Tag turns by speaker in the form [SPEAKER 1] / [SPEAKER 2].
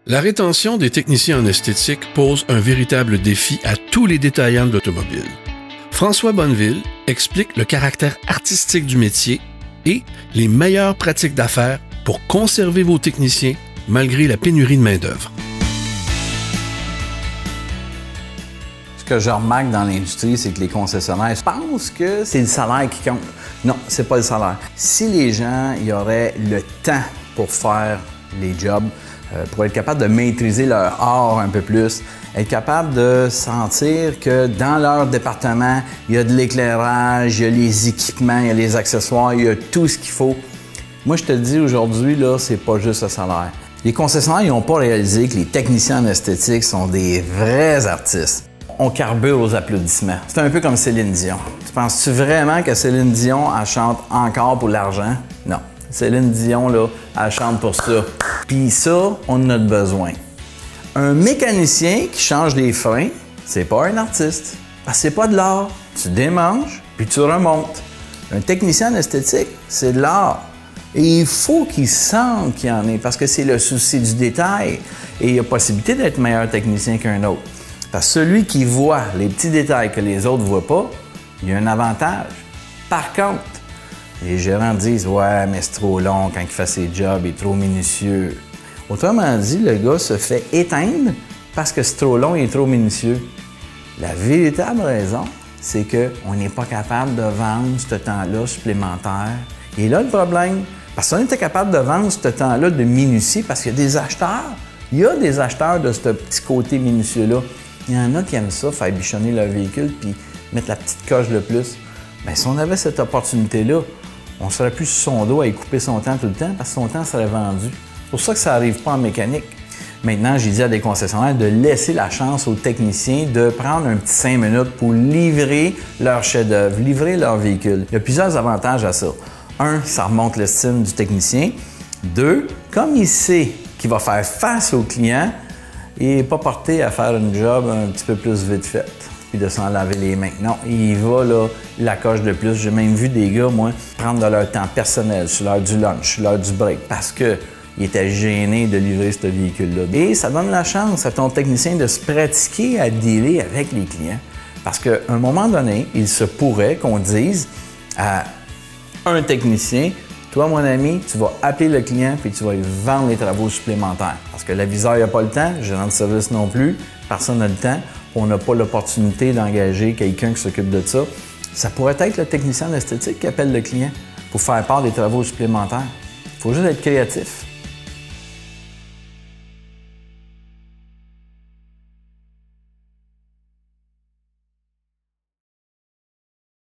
[SPEAKER 1] La rétention des techniciens en esthétique pose un véritable défi à tous les détaillants de l'automobile. François Bonneville explique le caractère artistique du métier et les meilleures pratiques d'affaires pour conserver vos techniciens malgré la pénurie de main-d'œuvre.
[SPEAKER 2] Ce que je remarque dans l'industrie, c'est que les concessionnaires pensent que c'est le salaire qui compte. Non, c'est pas le salaire. Si les gens y auraient le temps pour faire les jobs, pour être capable de maîtriser leur art un peu plus, être capable de sentir que dans leur département, il y a de l'éclairage, il y a les équipements, il y a les accessoires, il y a tout ce qu'il faut. Moi, je te dis aujourd'hui, là, c'est pas juste le salaire. Les concessionnaires, ils n'ont pas réalisé que les techniciens en esthétique sont des vrais artistes. On carbure aux applaudissements. C'est un peu comme Céline Dion. Tu penses-tu vraiment que Céline Dion, elle chante encore pour l'argent? Non. Céline Dion, là, elle chante pour ça. Puis ça, on en a besoin. Un mécanicien qui change des freins, c'est pas un artiste. Parce que c'est pas de l'art. Tu démanges, puis tu remontes. Un technicien en esthétique, c'est de l'art. Et il faut qu'il sente qu'il y en ait, parce que c'est le souci du détail. Et il y a possibilité d'être meilleur technicien qu'un autre. Parce que celui qui voit les petits détails que les autres ne voient pas, il y a un avantage. Par contre, les gérants disent « Ouais, mais c'est trop long quand il fait ses jobs, il est trop minutieux. » Autrement dit, le gars se fait éteindre parce que c'est trop long et trop minutieux. La véritable raison, c'est qu'on n'est pas capable de vendre ce temps-là supplémentaire. Et là, le problème, parce qu'on était capable de vendre ce temps-là de minutie parce qu'il y a des acheteurs. Il y a des acheteurs de ce petit côté minutieux-là. Il y en a qui aiment ça, faire bichonner leur véhicule puis mettre la petite coche de plus. Bien, si on avait cette opportunité-là, on ne serait plus sur son dos à y couper son temps tout le temps parce que son temps serait vendu. C'est pour ça que ça n'arrive pas en mécanique. Maintenant, j'ai dit à des concessionnaires de laisser la chance aux techniciens de prendre un petit 5 minutes pour livrer leur chef-d'œuvre, livrer leur véhicule. Il y a plusieurs avantages à ça. 1, ça remonte l'estime du technicien. 2, comme il sait qu'il va faire face au client, il n'est pas porté à faire une job un petit peu plus vite faite, puis de s'en laver les mains. Non, il va là, la coche de plus. J'ai même vu des gars, moi, prendre de leur temps personnel, sur l'heure du lunch, sur l'heure du break, parce qu'ils étaient gênés de livrer ce véhicule-là. Et ça donne la chance à ton technicien de se pratiquer à dealer avec les clients. Parce qu'à un moment donné, il se pourrait qu'on dise à un technicien, toi, mon ami, tu vas appeler le client puis tu vas lui vendre les travaux supplémentaires. Parce que l'aviseur n'a pas le temps, le gérant de service non plus, personne n'a le temps, on n'a pas l'opportunité d'engager quelqu'un qui s'occupe de ça. Ça pourrait être le technicien d'esthétique qui appelle le client pour faire part des travaux supplémentaires. Il faut juste être créatif.